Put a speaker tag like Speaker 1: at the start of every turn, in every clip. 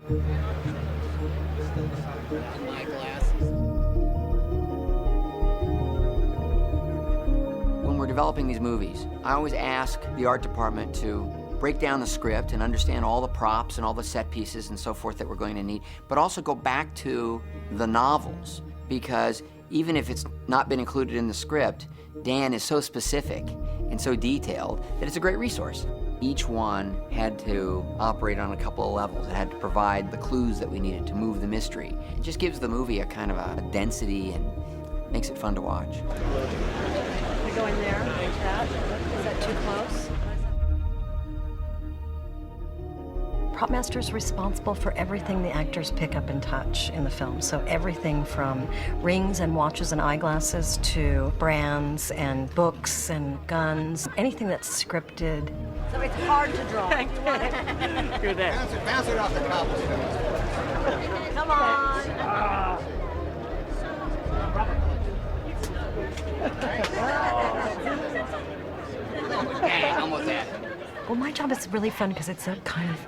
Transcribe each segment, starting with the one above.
Speaker 1: My glasses. When we're developing these movies, I always ask the art department to break down the script and understand all the props and all the set pieces and so forth that we're going to need, but also go back to the novels, because even if it's not been included in the script, Dan is so specific and so detailed that it's a great resource. Each one had to operate on a couple of levels. It had to provide the clues that we needed to move the mystery. It just gives the movie a kind of a density and makes it fun to watch.
Speaker 2: We go in there, like that. Is that too close? Prop master is responsible for everything the actors pick up and touch in the film. So everything from rings and watches and eyeglasses to brands and books and guns, anything that's scripted. So it's hard to draw.
Speaker 3: Good day.
Speaker 4: Bounce it off the cobblestone.
Speaker 2: Come on.
Speaker 1: Yeah, almost there.
Speaker 2: Well, my job is really fun because it's a kind of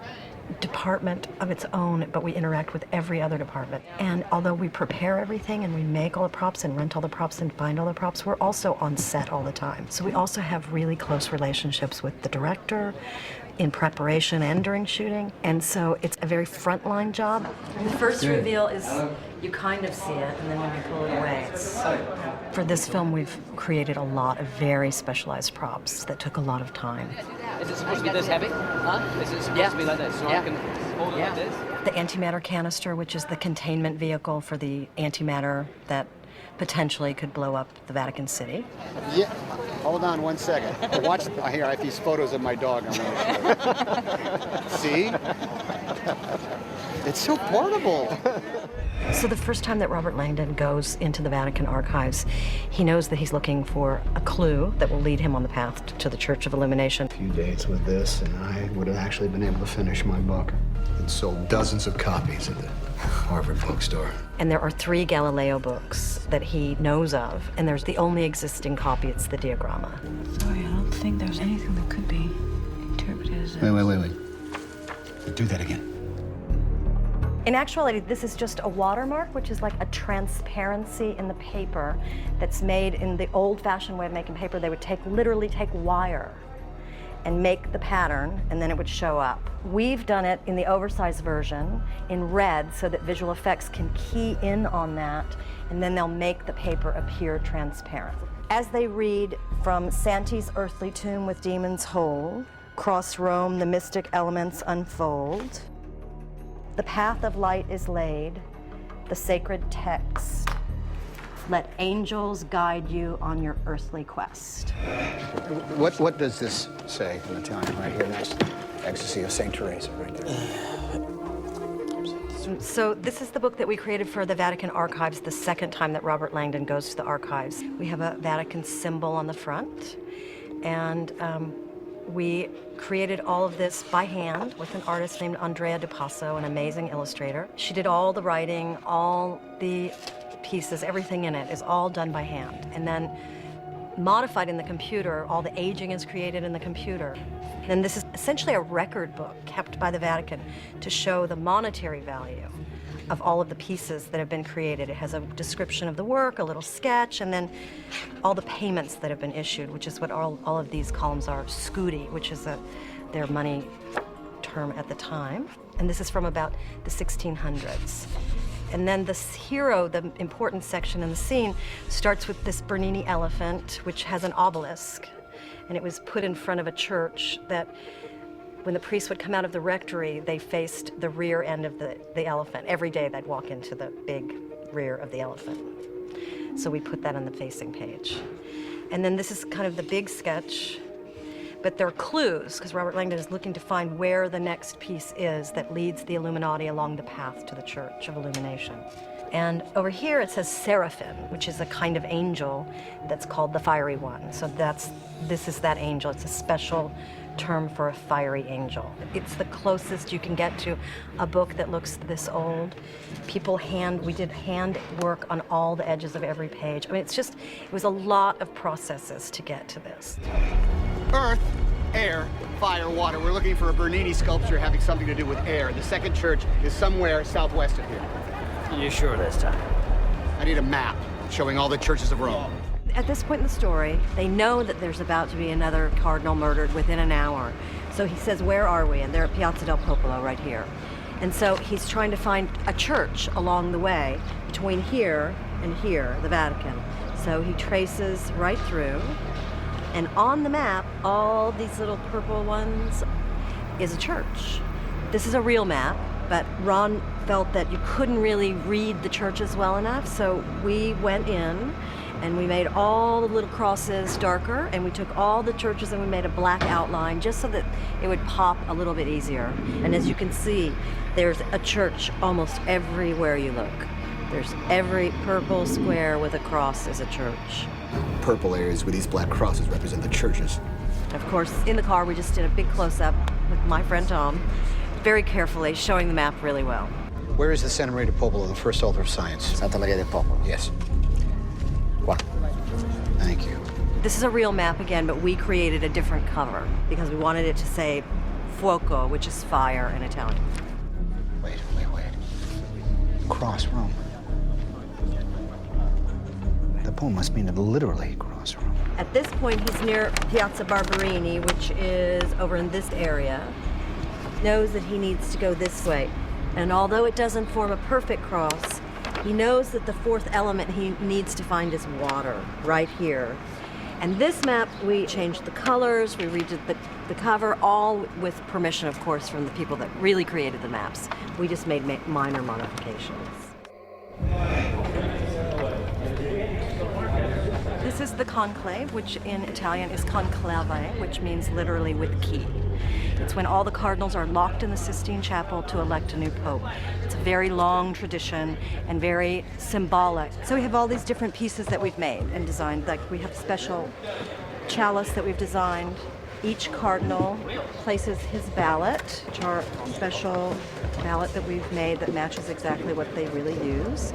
Speaker 2: department of its own, but we interact with every other department. And although we prepare everything and we make all the props and rent all the props and find all the props, we're also on set all the time. So we also have really close relationships with the director in preparation and during shooting. And so it's a very frontline job. The first reveal is you kind of see it, and then when you pull it away, it's... For this film, we've created a lot of very specialized props that took a lot of time.
Speaker 3: Is it supposed to be this heavy? Huh? Is it supposed to be like this? So I can hold it like this?
Speaker 2: The antimatter canister, which is the containment vehicle for the antimatter that potentially could blow up the Vatican City.
Speaker 4: Yeah, hold on 1 second. Watch, here, I have these photos of my dog. See? It's so portable.
Speaker 2: So the first time that Robert Langdon goes into the Vatican archives, he knows that he's looking for a clue that will lead him on the path to the Church of Illumination.
Speaker 5: A few days with this, and I would have actually been able to finish my book. It sold dozens of copies at the Harvard bookstore.
Speaker 2: And there are 3 Galileo books that he knows of, and there's the only existing copy, it's the Diagramma.
Speaker 6: Sorry, I don't think there's anything that could be interpreted as...
Speaker 5: Wait. Do that again.
Speaker 2: In actuality, this is just a watermark, which is like a transparency in the paper that's made in the old-fashioned way of making paper. They would literally take wire and make the pattern, and then it would show up. We've done it in the oversized version in red so that visual effects can key in on that, and then they'll make the paper appear transparent. As they read from Santi's earthly tomb with demons hold, cross Rome, the mystic elements unfold. The path of light is laid, the sacred text. Let angels guide you on your earthly quest.
Speaker 5: What does this say in Italian right here next? Ecstasy of St. Teresa right there.
Speaker 2: So this is the book that we created for the Vatican archives the second time that Robert Langdon goes to the archives. We have a Vatican symbol on the front, and we created all of this by hand with an artist named Andrea DePasso, an amazing illustrator. She did all the writing, all the pieces, everything in it is all done by hand. And then modified in the computer, all the aging is created in the computer. And this is essentially a record book kept by the Vatican to show the monetary value of all of the pieces that have been created. It has a description of the work, a little sketch, and then all the payments that have been issued, which is what all of these columns are. Scudi, which is their money term at the time. And this is from about the 1600s. And then this hero, the important section in the scene, starts with this Bernini elephant, which has an obelisk. And it was put in front of a church that when the priests would come out of the rectory, they faced the rear end of the elephant. Every day they'd walk into the big rear of the elephant. So we put that on the facing page. And then this is kind of the big sketch, but there are clues, because Robert Langdon is looking to find where the next piece is that leads the Illuminati along the path to the Church of Illumination. And over here it says seraphim, which is a kind of angel that's called the fiery one. So this is that angel. It's a special term for a fiery angel. It's the closest you can get to a book that looks this old. We did hand work on all the edges of every page. I mean, it was a lot of processes to get to this.
Speaker 4: Earth Air, fire, water. We're looking for a Bernini sculpture having something to do with air. The second church is somewhere southwest of here.
Speaker 3: You sure this time?
Speaker 4: I need a map showing all the churches of Rome.
Speaker 2: At this point in the story, they know that there's about to be another cardinal murdered within an hour. So he says, where are we? And they're at Piazza del Popolo right here. And so he's trying to find a church along the way between here and here, the Vatican. So he traces right through. And on the map, all these little purple ones is a church. This is a real map, but Ron felt that you couldn't really read the churches well enough, so we went in and we made all the little crosses darker, and we took all the churches and we made a black outline just so that it would pop a little bit easier. And as you can see, there's a church almost everywhere you look. There's every purple square with a cross is a church.
Speaker 5: Purple areas with these black crosses represent the churches.
Speaker 2: Of course, in the car, we just did a big close-up with my friend Tom, very carefully, showing the map really well.
Speaker 5: Where is the Santa Maria del Popolo, the first altar of science?
Speaker 1: Santa Maria del Popolo.
Speaker 5: Yes. What? Thank you.
Speaker 2: This is a real map again, but we created a different cover because we wanted it to say fuoco, which is fire in Italian.
Speaker 5: Wait. Cross Rome. The poem must mean literally cross Rome.
Speaker 2: At this point, he's near Piazza Barberini, which is over in this area. Knows that he needs to go this way. And although it doesn't form a perfect cross, he knows that the fourth element he needs to find is water, right here. And this map, we changed the colors, we redid the cover, all with permission, of course, from the people that really created the maps. We just made minor modifications. This is the conclave, which in Italian is conclave, which means literally with key. It's when all the cardinals are locked in the Sistine Chapel to elect a new pope. It's a very long tradition and very symbolic. So we have all these different pieces that we've made and designed. Like we have special chalice that we've designed. Each cardinal places his ballot, which are special ballot that we've made that matches exactly what they really use.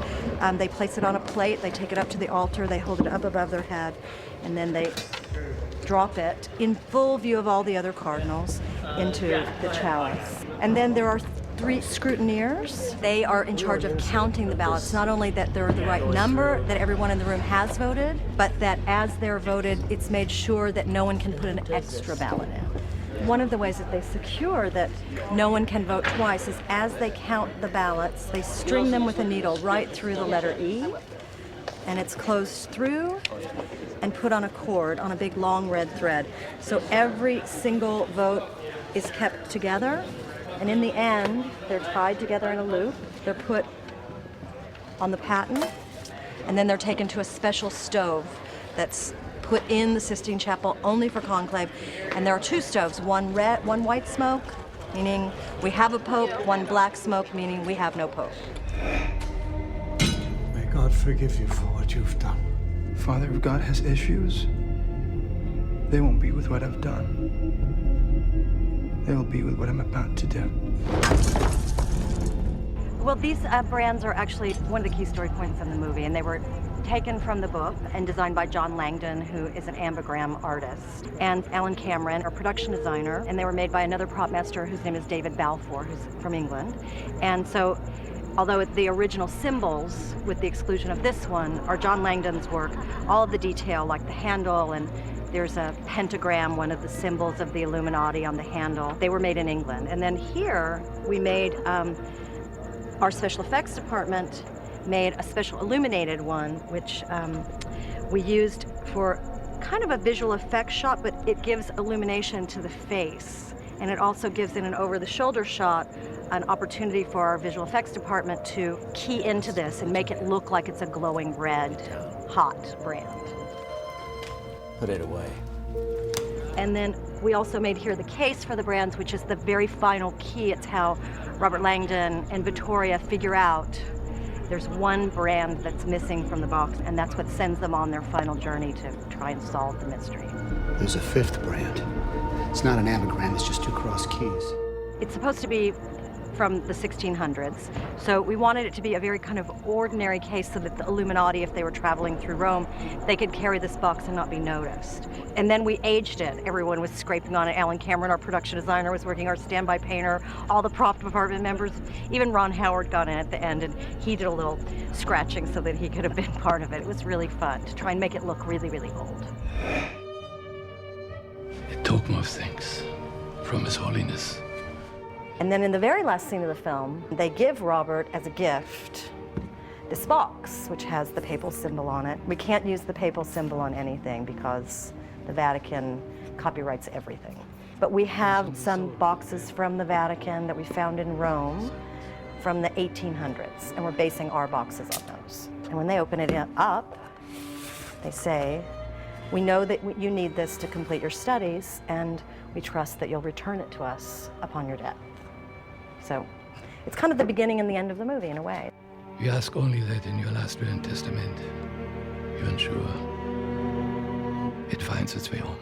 Speaker 2: They place it on a plate, they take it up to the altar, they hold it up above their head, and then they drop it in full view of all the other cardinals into the chalice. And then there are 3 scrutineers. They are in charge of counting the ballots, not only that they're the right number, that everyone in the room has voted, but that as they're voted, it's made sure that no one can put an extra ballot in. One of the ways that they secure that no one can vote twice is as they count the ballots, they string them with a needle right through the letter E, and it's closed through and put on a cord on a big long red thread. So every single vote is kept together, and in the end, they're tied together in a loop. They're put on the paten, and then they're taken to a special stove that's put in the Sistine Chapel only for conclave. And there are 2 stoves, one red, one white smoke, meaning we have a pope, one black smoke, meaning we have no pope.
Speaker 7: May God forgive you for what you've done. Father, if God has issues, they won't be with what I've done. They will be with what I'm about to do.
Speaker 2: Well, these brands are actually one of the key story points in the movie, and they were taken from the book and designed by John Langdon, who is an ambigram artist, and Alan Cameron, our production designer, and they were made by another prop master whose name is David Balfour, who's from England. And so, although the original symbols, with the exclusion of this one, are John Langdon's work, all of the detail, like the handle, and there's a pentagram, one of the symbols of the Illuminati on the handle, they were made in England. And then here, we made, our special effects department made a special illuminated one, which we used for kind of a visual effects shot, but it gives illumination to the face. And it also gives in an over-the-shoulder shot an opportunity for our visual effects department to key into this and make it look like it's a glowing red, hot brand.
Speaker 3: Put it away.
Speaker 2: And then we also made here the case for the brands, which is the very final key. It's how Robert Langdon and Vittoria figure out there's one brand that's missing from the box, and that's what sends them on their final journey to try and solve the mystery.
Speaker 5: There's a 5th brand. It's not an anagram, it's just 2 cross keys.
Speaker 2: It's supposed to be from the 1600s. So we wanted it to be a very kind of ordinary case so that the Illuminati, if they were traveling through Rome, they could carry this box and not be noticed. And then we aged it. Everyone was scraping on it. Alan Cameron, our production designer, was working, our standby painter, all the prop department members, even Ron Howard got in at the end, and he did a little scratching so that he could have been part of it. It was really fun to try and make it look really, really old.
Speaker 8: It took most things from His Holiness.
Speaker 2: And then in the very last scene of the film, they give Robert as a gift this box, which has the papal symbol on it. We can't use the papal symbol on anything because the Vatican copyrights everything. But we have some boxes from the Vatican that we found in Rome from the 1800s, and we're basing our boxes on those. And when they open it up, they say, "We know that you need this to complete your studies, and we trust that you'll return it to us upon your death." So it's kind of the beginning and the end of the movie in a way.
Speaker 8: We ask only that in your last will and testament, you ensure it finds its way home.